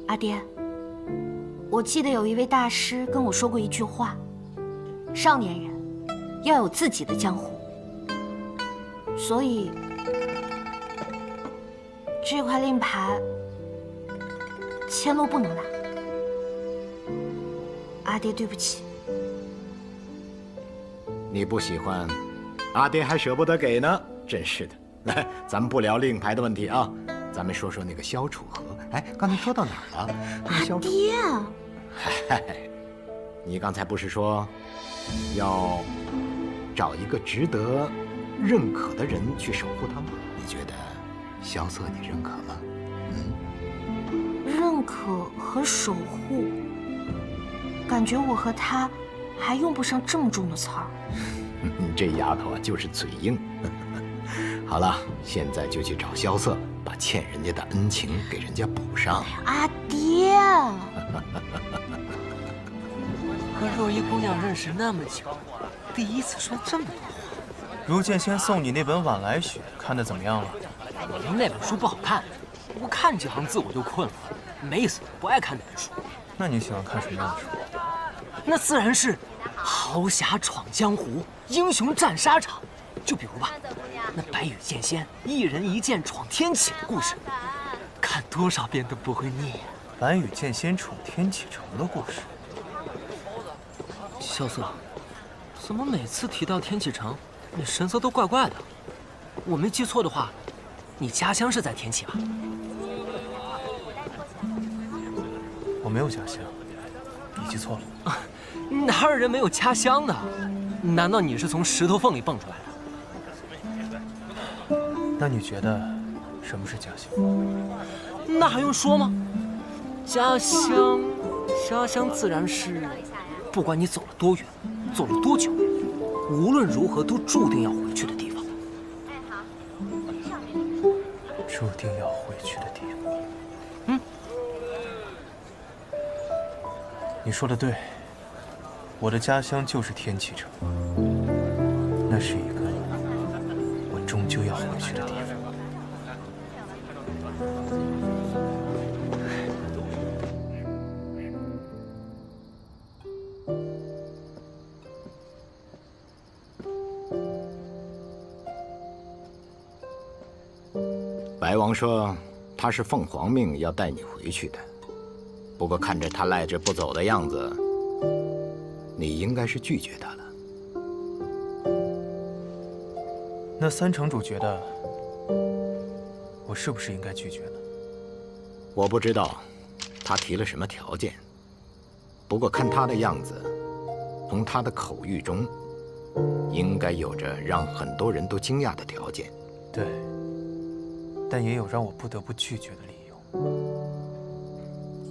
阿爹，我记得有一位大师跟我说过一句话：少年人要有自己的江湖。所以这块令牌千洛不能拿。阿爹，对不起。你不喜欢，阿爹还舍不得给呢，真是的。来，咱们不聊令牌的问题啊，咱们说说那个萧楚河。哎，刚才说到哪儿了？那个萧楚。爹，嗨，你刚才不是说要找一个值得认可的人去守护他吗？你觉得萧瑟你认可吗？认可和守护，感觉我和他还用不上这么重的词儿。你这丫头啊，就是嘴硬。好了，现在就去找萧瑟，把欠人家的恩情给人家补上。阿爹，和若依姑娘认识那么久，第一次说这么多话。如剑仙送你那本《晚来雪》，看得怎么样了？那本书不好看，我看几行字我就困了，没意思，不爱看那本书。那你喜欢看什么样的书？那自然是豪侠闯江湖、英雄战沙场。就比如吧，那白羽剑仙一人一剑闯天启的故事，看多少遍都不会腻。白羽剑仙闯天启城的故事。萧瑟，怎么每次提到天启城，你神色都怪怪的？我没记错的话，你家乡是在天启吧？我没有家乡，你记错了。哪有人没有家乡的？难道你是从石头缝里蹦出来的？那你觉得什么是家乡？那还用说吗？家乡自然是，不管你走了多远，走了多久，无论如何都注定要回去的地方。注定要回去的地方。你说的对，我的家乡就是天启城，那是一个我终究要回去的地方。白王说他是奉皇命要带你回去的，不过看着他赖着不走的样子，你应该是拒绝他了。那三城主觉得我是不是应该拒绝呢？我不知道他提了什么条件，不过看他的样子，从他的口语中，应该有着让很多人都惊讶的条件。对，但也有让我不得不拒绝的理由。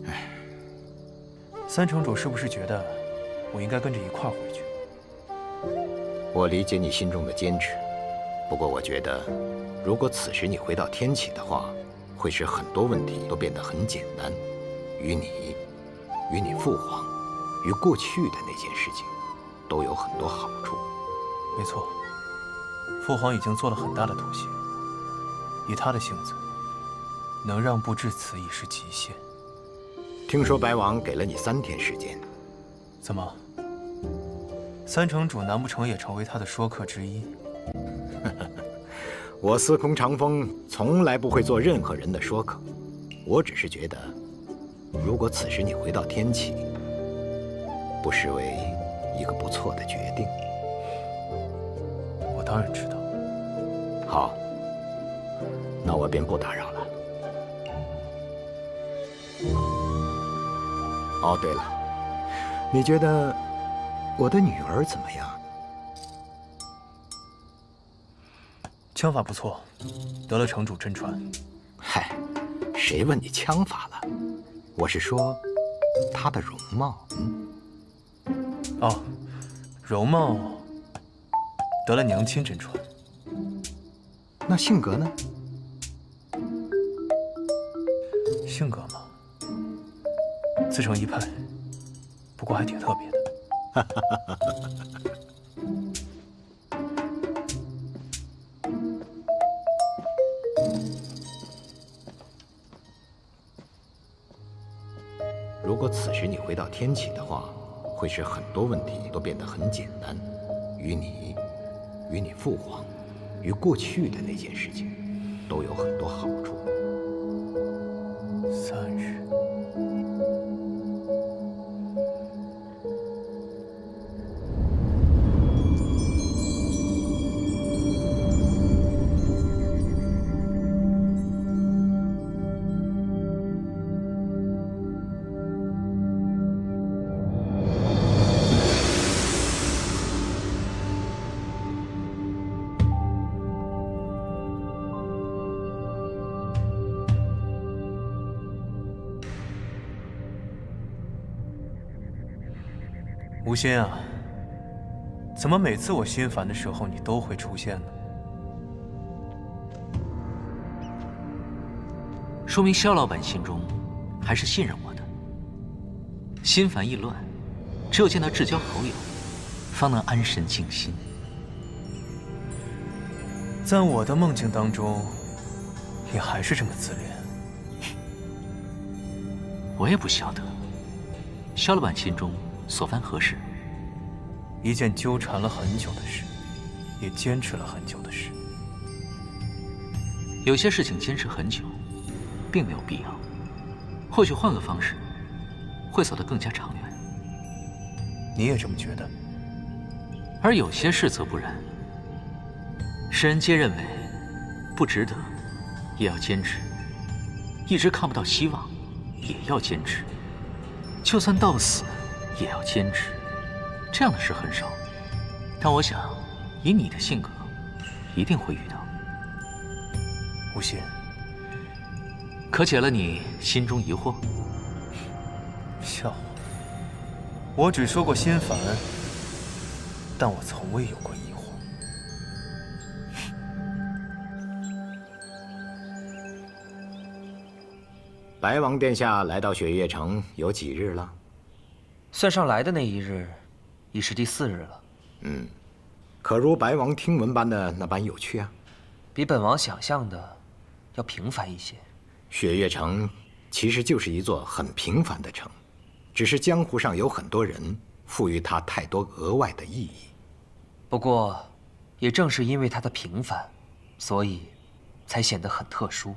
唉，三城主是不是觉得我应该跟着一块儿回去？我理解你心中的坚持，不过我觉得，如果此时你回到天启的话，会使很多问题都变得很简单，于你父皇，与过去的那件事情，都有很多好处。没错，父皇已经做了很大的妥协，以他的性子，能让步至此已是极限。听说白王给了你3天时间，怎么？三城主难不成也成为他的说客之一？我司空长风从来不会做任何人的说客，我只是觉得，如果此时你回到天启，不失为一个不错的决定。我当然知道。好，那我便不打扰了。哦，对了，你觉得我的女儿怎么样？枪法不错，得了城主真传。嗨，谁问你枪法了？我是说，她的容貌。哦，容貌得了娘亲真传。那性格呢？性格嘛，自成一派，不过还挺特别的。如果此时你回到天启的话，会使很多问题都变得很简单，于你父皇，与过去的那件事情，都有很多好处。3日。无心啊，怎么每次我心烦的时候你都会出现呢？说明萧老板心中还是信任我的。心烦意乱，只有见到至交好友，方能安神静心。在我的梦境当中，你还是这么自恋。我也不晓得，萧老板心中所烦何事？一件纠缠了很久的事，也坚持了很久的事。有些事情坚持很久，并没有必要。或许换个方式，会走得更加长远。你也这么觉得？而有些事则不然。世人皆认为不值得，也要坚持；一直看不到希望，也要坚持；就算到死，也要坚持。这样的事很少，但我想，以你的性格，一定会遇到。无心，可解了你心中疑惑？笑话！我只说过心烦，但我从未有过疑惑。白王殿下来到雪月城有几日了？算上来的那一日，已是第4日了。可如白王听闻般的那般有趣啊？比本王想象的要平凡一些。雪月城其实就是一座很平凡的城，只是江湖上有很多人赋予它太多额外的意义。不过，也正是因为它的平凡，所以才显得很特殊。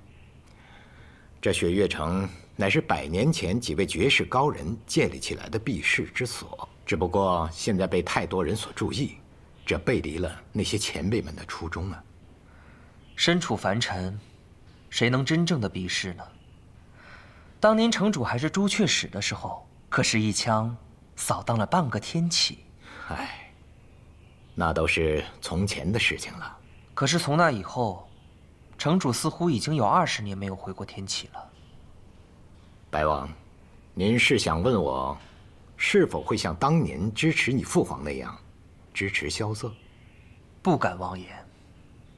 这雪月城乃是100年前几位绝世高人建立起来的避世之所，只不过现在被太多人所注意，这背离了那些前辈们的初衷啊。身处凡尘，谁能真正的避世呢？当年城主还是朱雀使的时候，可是一枪扫荡了半个天启。唉，那都是从前的事情了。可是从那以后，城主似乎已经有20年没有回过天启了。白王，您是想问我，是否会像当年支持你父皇那样，支持萧瑟？不敢妄言。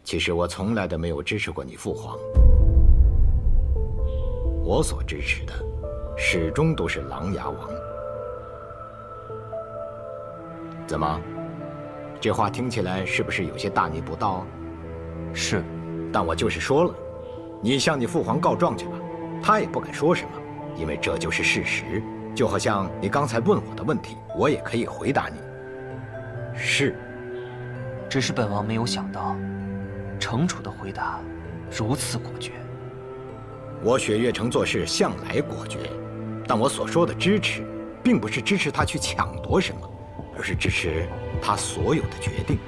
其实我从来都没有支持过你父皇，我所支持的，始终都是琅琊王。怎么，这话听起来是不是有些大逆不道？是。但我就是说了，你向你父皇告状去吧，他也不敢说什么，因为这就是事实。就好像你刚才问我的问题，我也可以回答你，是。只是本王没有想到，城主的回答如此果决。我雪月城做事向来果决，但我所说的支持，并不是支持他去抢夺什么，而是支持他所有的决定。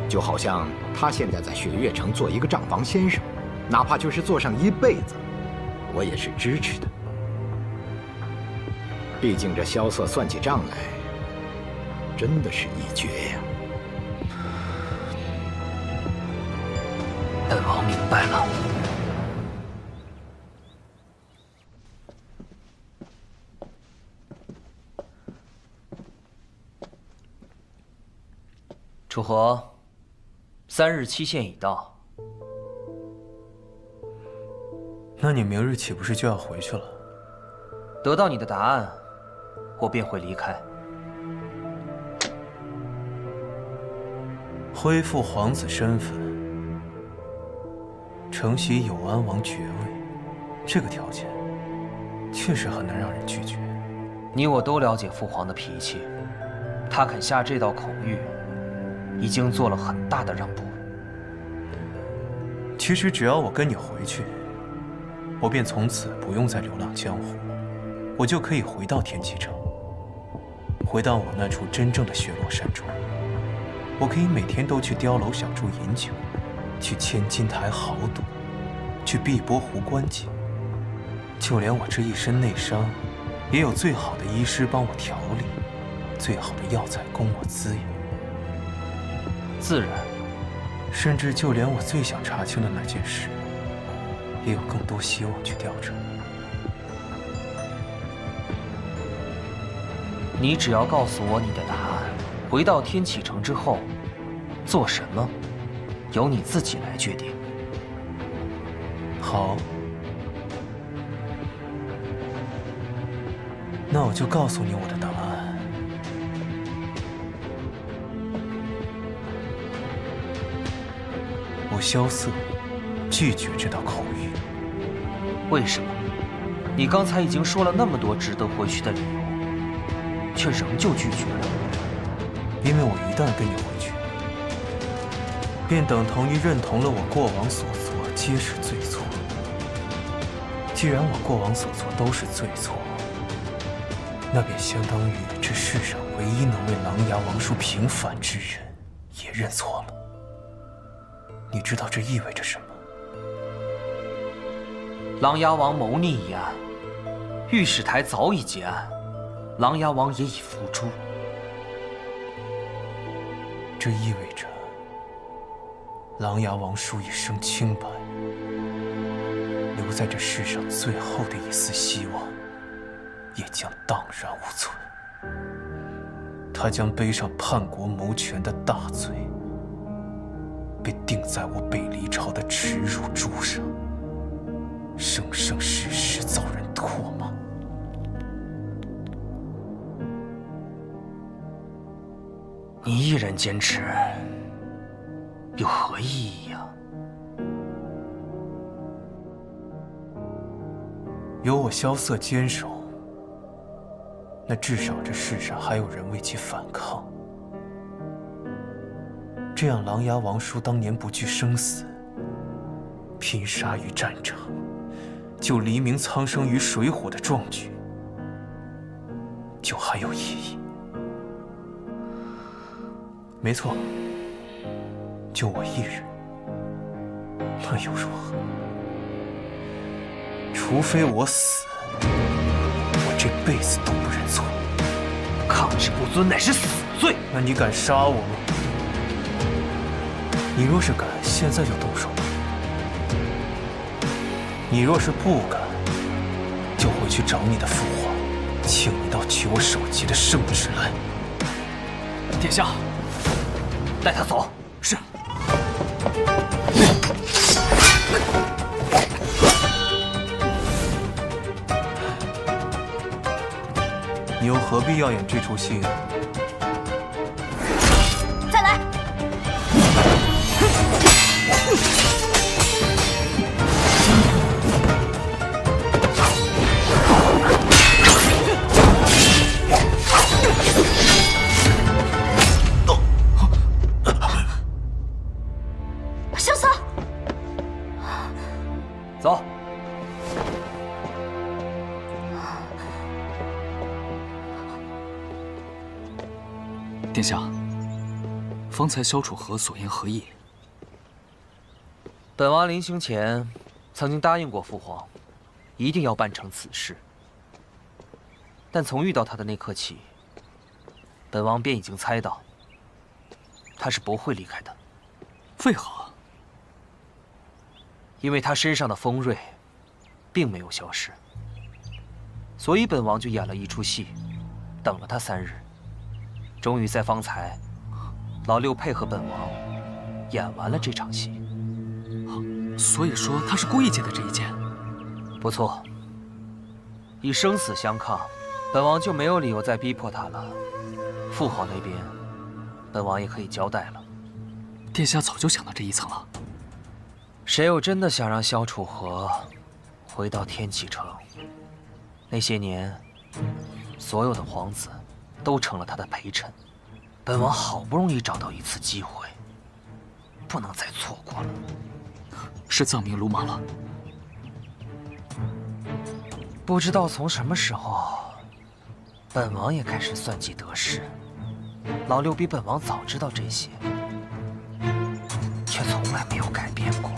就好像他现在在雪月城做一个账房先生，哪怕就是做上一辈子，我也是支持的。毕竟这萧瑟算起账来，真的是一绝呀。本王明白了。楚河，3日期限已到。那你明日岂不是就要回去了？得到你的答案，我便会离开。恢复皇子身份，承袭永安王爵位，这个条件确实很难让人拒绝。你我都了解父皇的脾气，他肯下这道口谕，已经做了很大的让步。其实只要我跟你回去，我便从此不用再流浪江湖，我就可以回到天启城，回到我那处真正的雪落山中。我可以每天都去碉楼小筑饮酒，去千金台豪赌，去碧波湖观景。就连我这一身内伤，也有最好的医师帮我调理，最好的药材供我滋养。自然，甚至就连我最想查清的那件事，也有更多希望去调查。你只要告诉我你的答案，回到天启城之后，做什么，由你自己来决定。好，那我就告诉你我的答案。我萧瑟拒绝这道口谕。为什么？你刚才已经说了那么多值得回去的理由，却仍旧拒绝了。因为我一旦跟你回去，便等同于认同了我过往所做皆是罪错。既然我过往所做都是罪错，那便相当于这世上唯一能为琅琊王叔平反之人也认错了。你知道这意味着什么？琅琊王谋逆一案，御史台早已结案，琅琊王也已伏诛。这意味着琅琊王叔一生清白，留在这世上最后的一丝希望也将荡然无存。他将背上叛国谋权的大罪，被钉在我北离朝的耻辱柱上，生生世世遭人唾骂。你一人坚持，有何意义呀？有我萧瑟坚守，那至少这世上还有人为其反抗。这样，琅琊王叔当年不惧生死，拼杀于战场，救黎明苍生于水火的壮举，就还有意义。没错，就我一人，那又如何？除非我死，我这辈子都不认错。抗旨不遵乃是死罪。那你敢杀我吗？你若是敢，现在就动手；你若是不敢，就回去找你的父皇，请一道取我首级的圣旨来。殿下，带他走。是。你又何必要演这出戏呢？再来！萧瑟，走。殿下，方才萧楚河所言何意？本王临行前曾经答应过父皇，一定要办成此事。但从遇到他的那刻起，本王便已经猜到，他是不会离开的。为何？因为他身上的锋锐，并没有消失，所以本王就演了一出戏，等了他3日。终于在方才，老六配合本王演完了这场戏。所以说他是故意借的这一剑。不错，以生死相抗，本王就没有理由再逼迫他了。父皇那边，本王也可以交代了。殿下早就想到这一层了。谁又真的想让萧楚河回到天启城？那些年，所有的皇子都成了他的陪衬。本王好不容易找到一次机会，不能再错过了。是藏民鲁莽了。不知道从什么时候，本王也开始算计得失。老六比本王早知道这些，却从来没有改变过。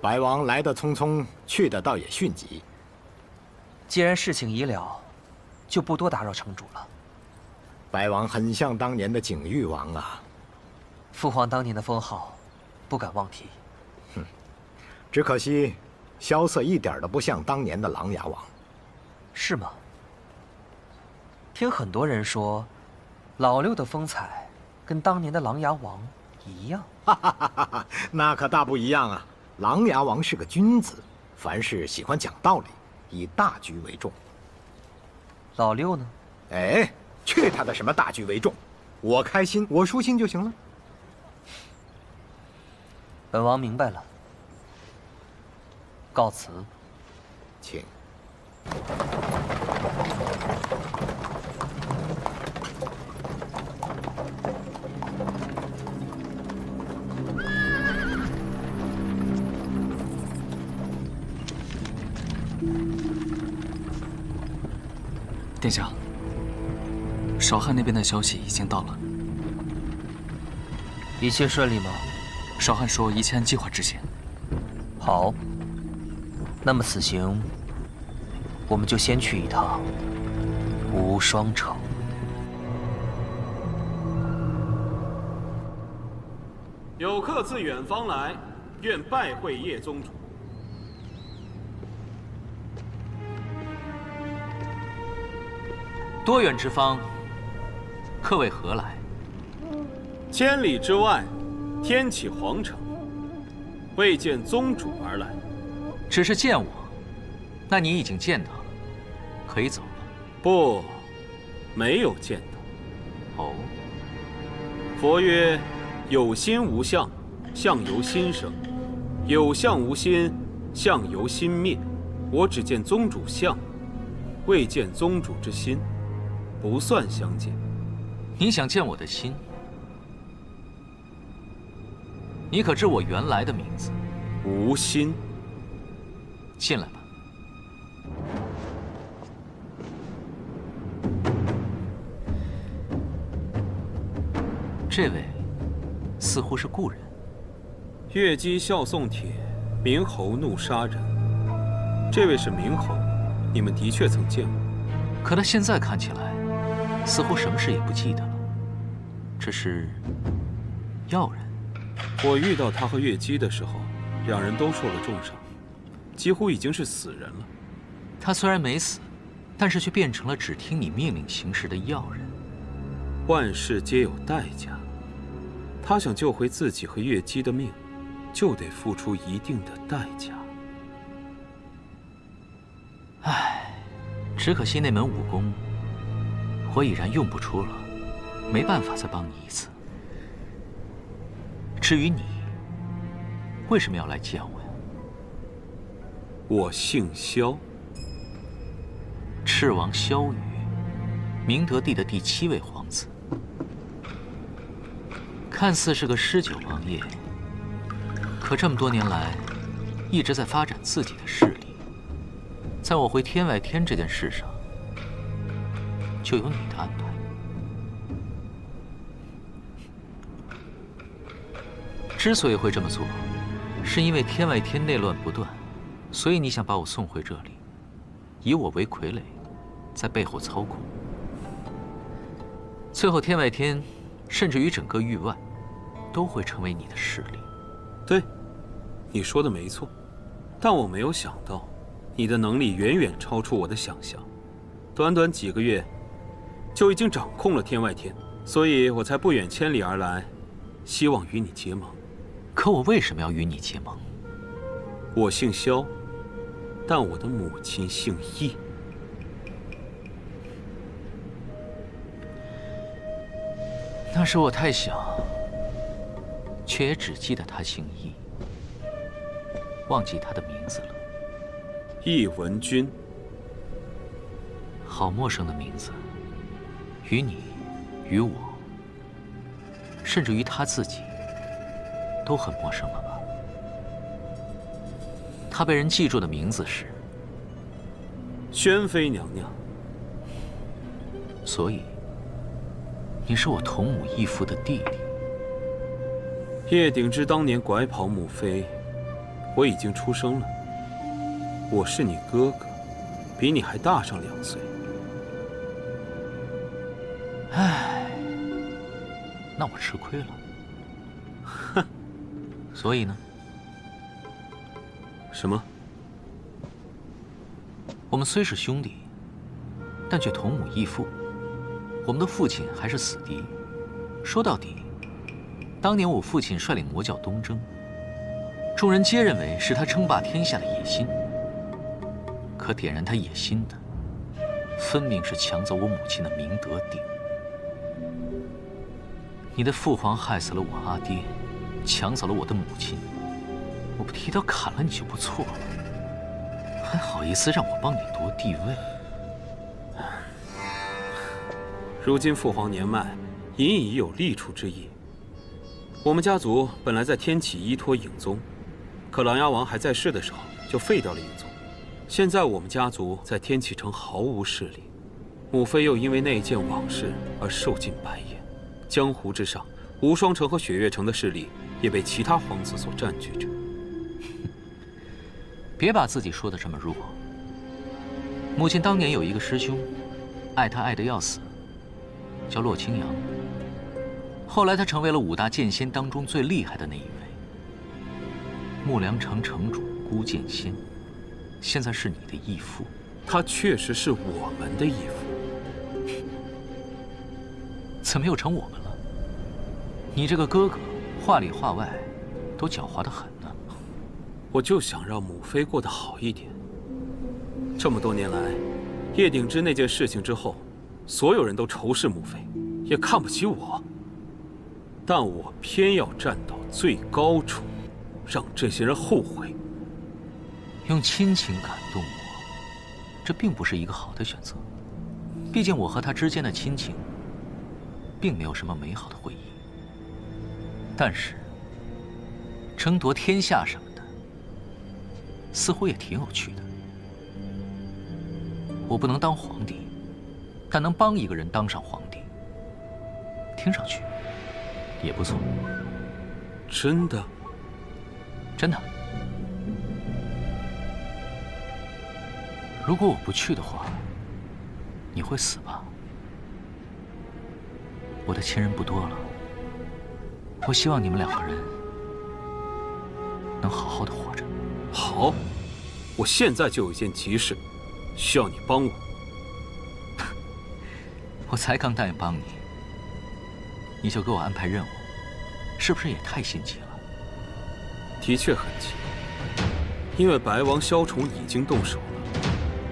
白王来得匆匆，去的倒也迅疾。既然事情已了，就不多打扰城主了。白王很像当年的景玉王啊。父皇当年的封号，不敢忘提。只可惜，萧瑟一点都不像当年的琅琊王。是吗？听很多人说，老六的风采跟当年的琅琊王一样。那可大不一样啊！琅琊王是个君子，凡事喜欢讲道理，以大局为重。老六呢？哎，去他的什么大局为重！我开心，我舒心就行了。本王明白了，告辞。请。殿下，少汉那边的消息已经到了。一切顺利吗？少汉说一切按计划执行。好，那么此行我们就先去一趟无双城。有客自远方来，愿拜会叶宗主。多远之方，客为何来？千里之外，天启皇城，为见宗主而来。只是见我，那你已经见到了，可以走了。不，没有见到。哦。佛曰：有心无相，相由心生；有相无心，相由心灭。我只见宗主相，未见宗主之心，不算相见。你想见我的心？你可知我原来的名字？无心。进来吧。这位似乎是故人。越姬笑送帖，明侯怒杀人。这位是明侯，你们的确曾见过。可他现在看起来，似乎什么事也不记得了。这是药人。我遇到他和越姬的时候，两人都受了重伤，几乎已经是死人了。他虽然没死，但是却变成了只听你命令行事的药人。万事皆有代价，他想救回自己和越姬的命，就得付出一定的代价。唉，只可惜那门武功，我已然用不出了，没办法再帮你一次。至于你，为什么要来见我呀？我姓萧，赤王萧雨，明德帝的第7位皇子。看似是个诗酒王爷，可这么多年来，一直在发展自己的势力。在我回天外天这件事上，就有你的安排。之所以会这么做，是因为天外天内乱不断，所以你想把我送回这里，以我为傀儡，在背后操控。最后天外天，甚至于整个域外，都会成为你的势力。对，你说的没错，但我没有想到，你的能力远远超出我的想象，短短几个月，就已经掌控了天外天，所以我才不远千里而来，希望与你结盟。可我为什么要与你结盟？我姓萧，但我的母亲姓易。那时我太小，却也只记得他姓易，忘记他的名字了。易文君，好陌生的名字，于你，于我，甚至于他自己，都很陌生了吧？他被人记住的名字是宣妃娘娘。所以，你是我同母异父的弟弟。叶鼎之当年拐跑母妃，我已经出生了。我是你哥哥，比你还大上2岁。唉，那我吃亏了。哼，所以呢？什么？我们虽是兄弟，但却同母异父。我们的父亲还是死敌。说到底，当年我父亲率领魔教东征，众人皆认为是他称霸天下的野心。可点燃他野心的，分明是抢走我母亲的明德鼎。你的父皇害死了我阿爹，抢走了我的母亲，我不提刀砍了你就不错了，还好意思让我帮你夺帝位？如今父皇年迈，隐已有立储之意。我们家族本来在天启依托影宗，可琅琊王还在世的时候就废掉了影宗。现在我们家族在天启城毫无势力，母妃又因为那件往事而受尽白眼。江湖之上，无双城和雪月城的势力也被其他皇子所占据着。别把自己说得这么弱。母亲当年有一个师兄，爱他爱得要死，叫洛清扬。后来他成为了5大剑仙当中最厉害的那一位。木良城城主孤剑仙，现在是你的义父。他确实是我们的义父。怎么又成我们了？你这个哥哥，话里话外都狡猾得很呢。我就想让母妃过得好一点。这么多年来，叶鼎之那件事情之后，所有人都仇视母妃，也看不起我。但我偏要站到最高处，让这些人后悔。用亲情感动我，这并不是一个好的选择。毕竟我和他之间的亲情，并没有什么美好的回忆。但是，争夺天下什么的，似乎也挺有趣的。我不能当皇帝，但能帮一个人当上皇帝，听上去也不错。真的？真的。如果我不去的话，你会死吧？我的亲人不多了，我希望你们2个人能好好的活着。好，我现在就有一件急事，需要你帮我。我才刚答应帮你，你就给我安排任务，是不是也太心急了？的确很急，因为白王萧崇已经动手了，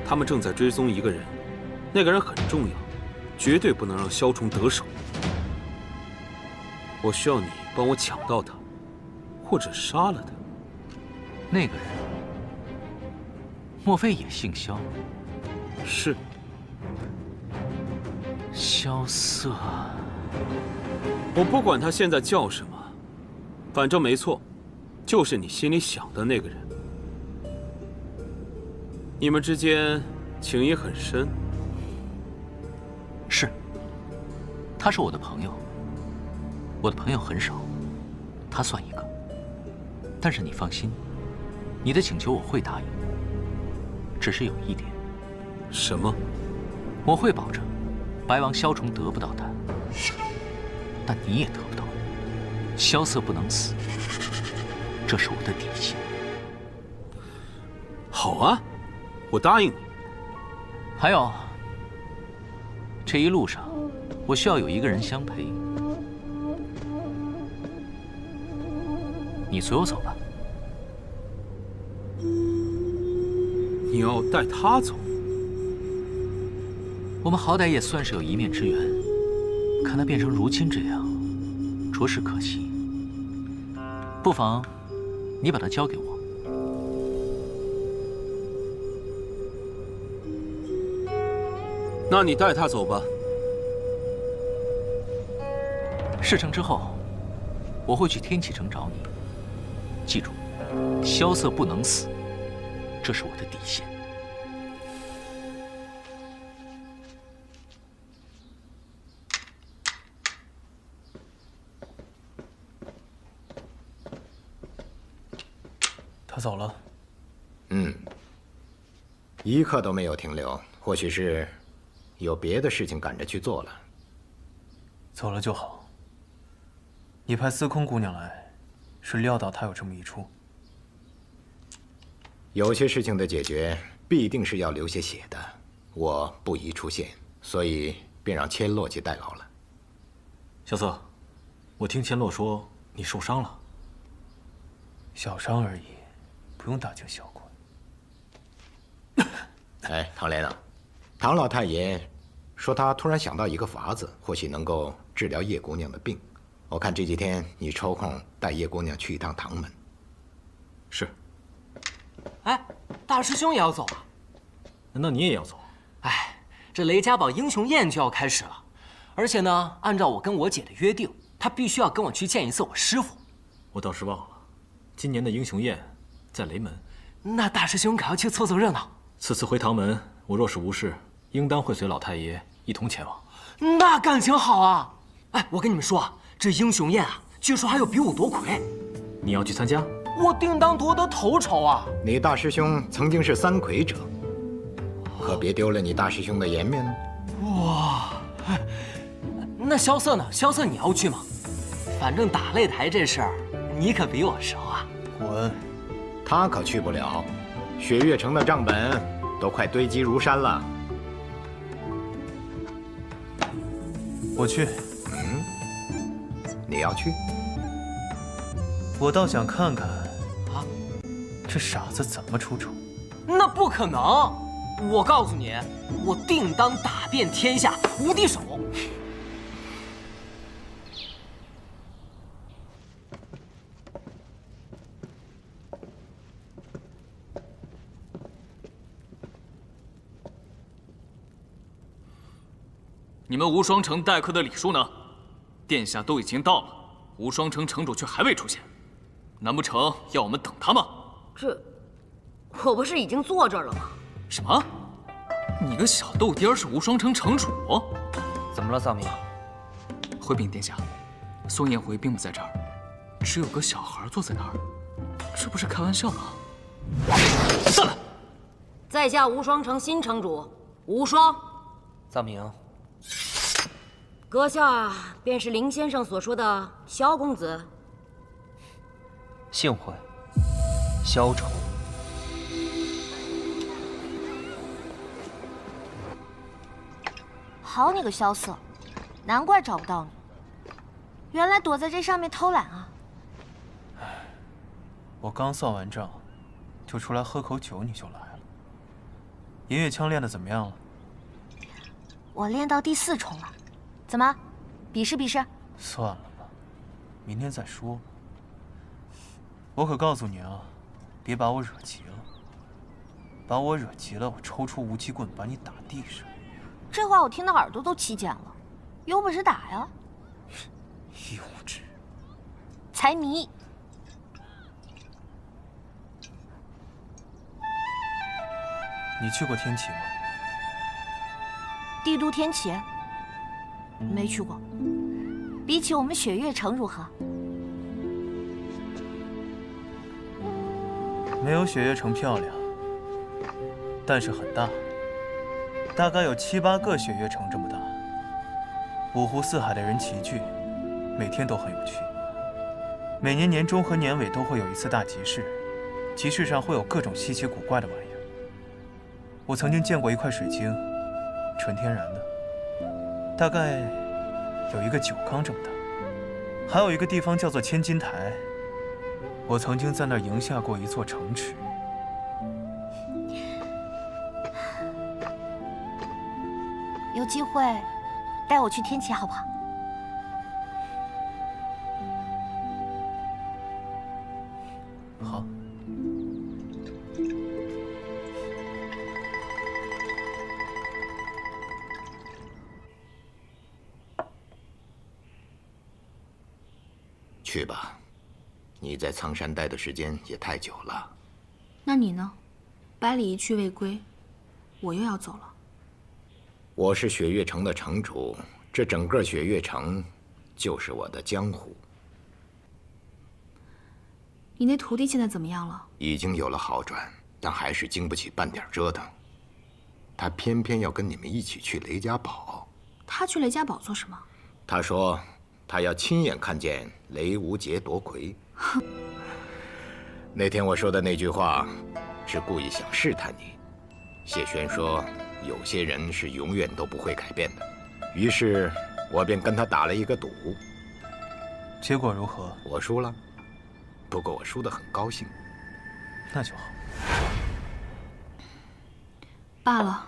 他们正在追踪一个人，那个人很重要，绝对不能让萧崇得手。我需要你帮我抢到他，或者杀了他。那个人，莫非也姓萧？是。萧瑟。我不管他现在叫什么，反正没错，就是你心里想的那个人。你们之间情谊很深。是。他是我的朋友。我的朋友很少，他算一个。但是你放心，你的请求我会答应。只是有一点。什么？我会保证，白王萧崇得不到他，但你也得不到。萧瑟不能死，这是我的底线。好啊，我答应你。还有，这一路上，我需要有一个人相陪。你随我走吧。你要带他走？我们好歹也算是有一面之缘，看他变成如今这样，着实可惜。不妨，你把他交给我。那你带他走吧。事成之后，我会去天启城找你。记住，萧瑟不能死，这是我的底线。他走了。一刻都没有停留，或许是有别的事情赶着去做了。走了就好。你派司空姑娘来，是料到他有这么一出。有些事情的解决必定是要流些血的，我不宜出现，所以便让千洛去代劳了。萧瑟，我听千洛说你受伤了。小伤而已，不用大惊小怪。哎，唐莲啊，唐老太爷说他突然想到一个法子，或许能够治疗叶姑娘的病。我看这几天你抽空带叶姑娘去一趟唐门。是。哎，大师兄也要走啊？难道你也要走？哎，这雷家堡英雄宴就要开始了，而且呢，按照我跟我姐的约定，她必须要跟我去见一次我师傅。我倒是忘了，今年的英雄宴在雷门。那大师兄可要去凑凑热闹。此次回唐门，我若是无事，应当会随老太爷一同前往。那感情好啊！哎，我跟你们说啊，这英雄宴啊，据说还有比武夺魁。你要去参加？我定当夺得头筹啊！你大师兄曾经是三魁者，可别丢了你大师兄的颜面。哇，那萧瑟呢？萧瑟你要去吗？反正打擂台这事儿，你可比我熟啊。滚！他可去不了，雪月城的账本都快堆积如山了。我去。你要去？我倒想看看啊，这傻子怎么出丑。那不可能！我告诉你，我定当打遍天下无敌手。你们无双城待客的礼数呢？殿下都已经到了，无双城城主却还未出现，难不成要我们等他吗？我不是已经坐这儿了吗？什么？你个小豆丁儿是无双城城主？怎么了，丧明？回禀殿下，宋彦回并不在这儿，只有个小孩坐在那儿，这不是开玩笑吗？散了！在下无双城新城主无双。丧明。阁下便是林先生所说的萧公子。幸会，萧愁。好你个萧瑟，难怪找不到你，原来躲在这上面偷懒啊！我刚算完账，就出来喝口酒，你就来了。银月枪练得怎么样了？我练到第4重了，怎么，比试比试？算了吧，明天再说。我可告诉你啊，别把我惹急了。把我惹急了，我抽出无极棍把你打地上。这话我听得耳朵都起茧了，有本事打呀！幼稚，财迷。你去过天启吗？帝都天启？没去过。比起我们雪月城如何？没有雪月城漂亮，但是很大，大概有7、8个雪月城这么大。五湖四海的人齐聚，每天都很有趣。每年年中和年尾都会有一次大集市，集市上会有各种稀奇古怪的玩意儿。我曾经见过一块水晶，纯天然的，大概有一个酒缸这么大。还有一个地方叫做千金台，我曾经在那儿赢下过一座城池。有机会带我去天启好不好？好。去吧，你在苍山待的时间也太久了。那你呢？百里一去未归，我又要走了。我是雪月城的城主，这整个雪月城就是我的江湖。你那徒弟现在怎么样了？已经有了好转，但还是经不起半点折腾。他偏偏要跟你们一起去雷家堡。他去雷家堡做什么？他说他要亲眼看见雷无杰夺魁。那天我说的那句话，是故意想试探你。谢轩说，有些人是永远都不会改变的。于是，我便跟他打了一个赌。结果如何？我输了，不过我输得很高兴。那就好。罢了。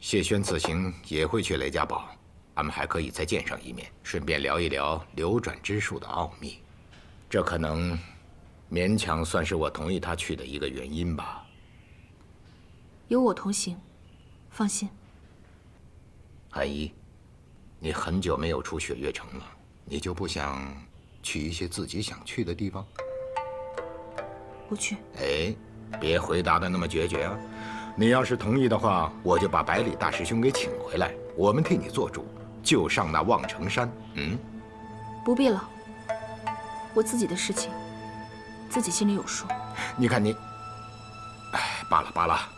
谢轩此行也会去雷家堡，俺们还可以再见上一面，顺便聊一聊流转之术的奥秘。这可能勉强算是我同意他去的一个原因吧。有我同行，放心。寒衣，你很久没有出雪月城了，你就不想去一些自己想去的地方？不去。哎，别回答的那么决绝啊！你要是同意的话，我就把百里大师兄给请回来，我们替你做主，就上那望城山。不必了，我自己的事情，自己心里有数。你看你，哎，罢了罢了。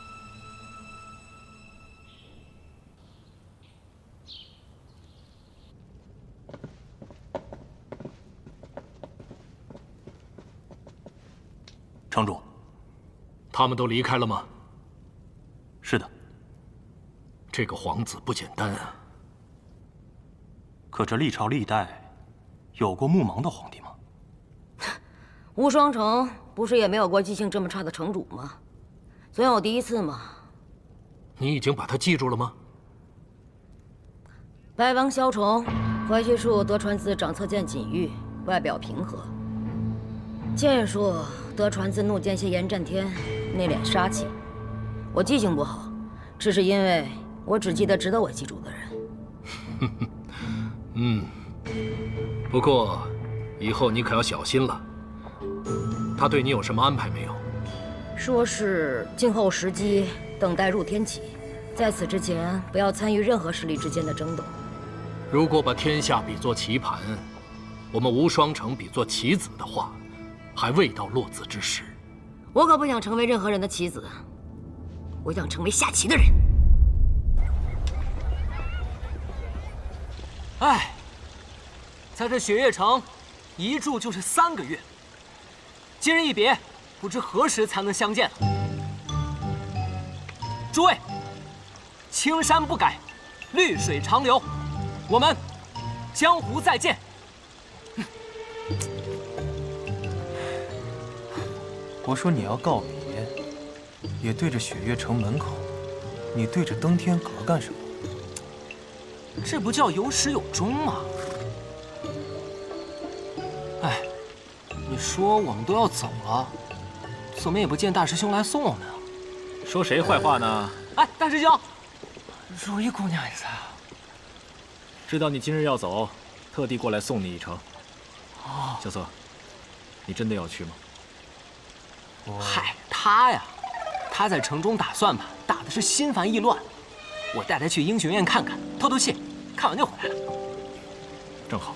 城主，他们都离开了吗？是的。这个皇子不简单啊。可这历朝历代，有过目盲的皇帝吗？无双城不是也没有过记性这么差的城主吗？总有第一次嘛。你已经把他记住了吗？白王萧崇，怀虚术德传自掌侧剑锦玉，外表平和；剑术德传自怒剑蝎炎战天，内敛杀气。我记性不好，只是因为我只记得值得我记住的人。不过以后你可要小心了。他对你有什么安排没有？说是静候时机，等待入天启，在此之前不要参与任何势力之间的争斗。如果把天下比作棋盘，我们无双城比作棋子的话，还未到落子之时。我可不想成为任何人的棋子，我想成为下棋的人。哎，在这雪月城，一住就是3个月。今日一别，不知何时才能相见了。诸位，青山不改，绿水长流，我们江湖再见。我说你要告别，也对着雪月城门口，你对着登天阁干什么？这不叫有始有终吗？哎，你说我们都要走了，怎么也不见大师兄来送我们啊？说谁坏话呢？哎，大师兄，如意姑娘也在啊。知道你今日要走，特地过来送你一程。哦，小瑟，你真的要去吗？嗨，他呀，他在城中打算盘，打的是心烦意乱。我带他去英雄院看看，透透气，看完就回来了。正好，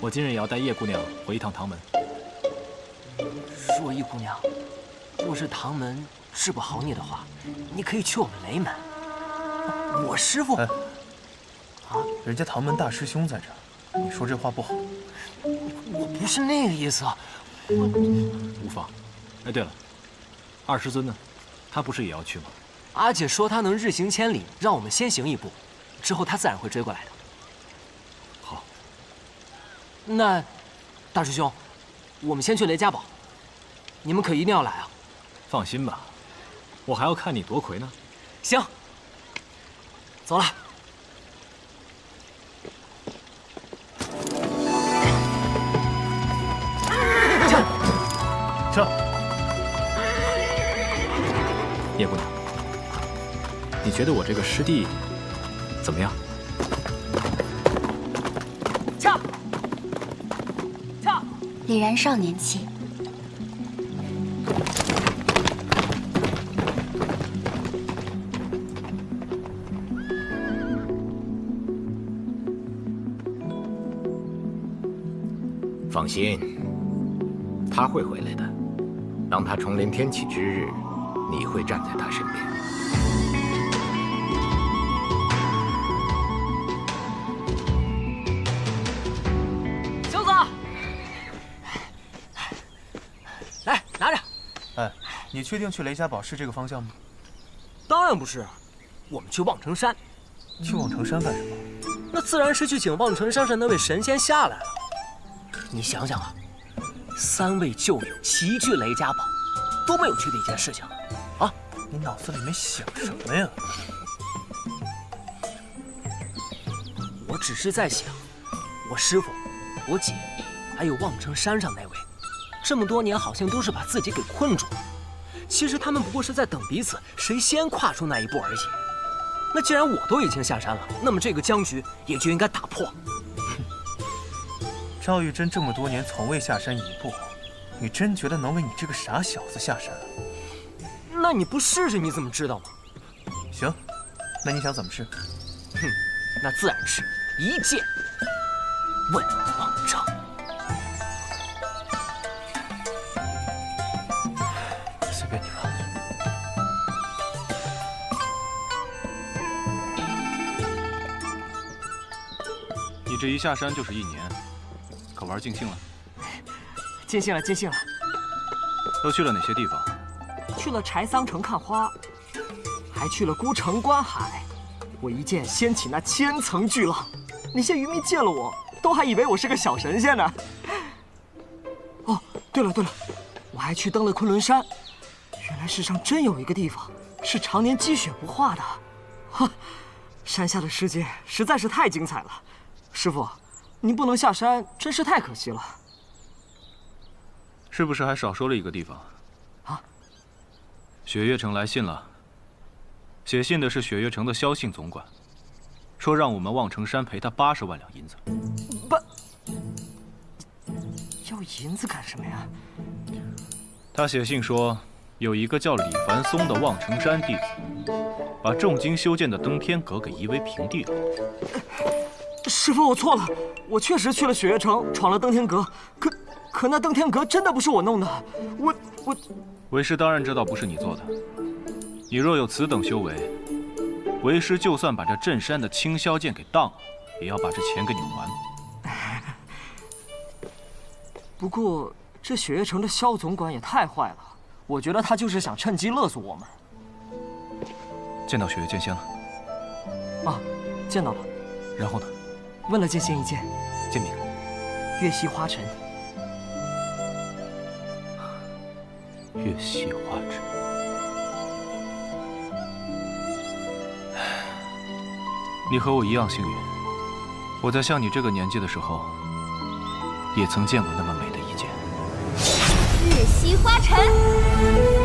我今日也要带叶姑娘回一趟唐门。若依姑娘，若是唐门治不好你的话，你可以去我们雷门。我师父，人家唐门大师兄在这儿，你说这话不好。我不是那个意思。无妨。哎，对了，二师尊呢？他不是也要去吗？阿姐说他能日行千里，让我们先行一步，之后他自然会追过来的。好。那，大师兄，我们先去雷家堡，你们可一定要来啊！放心吧，我还要看你夺魁呢。行，走了。撤！叶姑娘，你觉得我这个师弟怎么样？恰！恰！已燃少年气。放心，他会回来的。当他重临天启之日，你会站在他身边。小子，来拿着。哎，你确定去雷家堡是这个方向吗？当然不是，我们去望城山。去望城山干什么？那自然是去请望城山上那位神仙下来了。你想想啊，3位旧友齐聚雷家堡，多么有趣的一件事情啊！你脑子里面想什么呀？我只是在想，我师父、我姐，还有望城山上那位，这么多年好像都是把自己给困住了。其实他们不过是在等彼此谁先跨出那一步而已。那既然我都已经下山了，那么这个僵局也就应该打破。赵玉珍这么多年从未下山一步，你真觉得能为你这个傻小子下山？那你不试试你怎么知道吗？行，那你想怎么试？哼，那自然是一剑问望城。随便你吧。你这一下山就是1年，可玩尽兴了？尽兴了，尽兴了。都去了哪些地方？去了柴桑城看花，还去了孤城观海。我一剑掀起那千层巨浪，那些渔民见了我，都还以为我是个小神仙呢。哦，对了对了，我还去登了昆仑山。原来世上真有一个地方是常年积雪不化的。哈，山下的世界实在是太精彩了。师傅，您不能下山，真是太可惜了。是不是还少说了一个地方？啊？雪月城来信了。写信的是雪月城的萧信总管，说让我们望城山赔他80万两银子。要银子干什么呀？他写信说，有一个叫李凡松的望城山弟子，把重金修建的登天阁给夷为平地了。师傅，我错了，我确实去了雪月城，闯了登天阁，可那登天阁真的不是我弄的，我。为师当然知道不是你做的，你若有此等修为，为师就算把这镇山的青霄剑给当了，也要把这钱给你还。不过这雪月城的萧总管也太坏了，我觉得他就是想趁机勒索我们。见到雪月剑仙了？啊，见到了。然后呢？问了剑仙一件，剑名？月溪花尘。月溪花尘。你和我一样幸运，我在像你这个年纪的时候，也曾见过那么美的一剑。月溪花尘。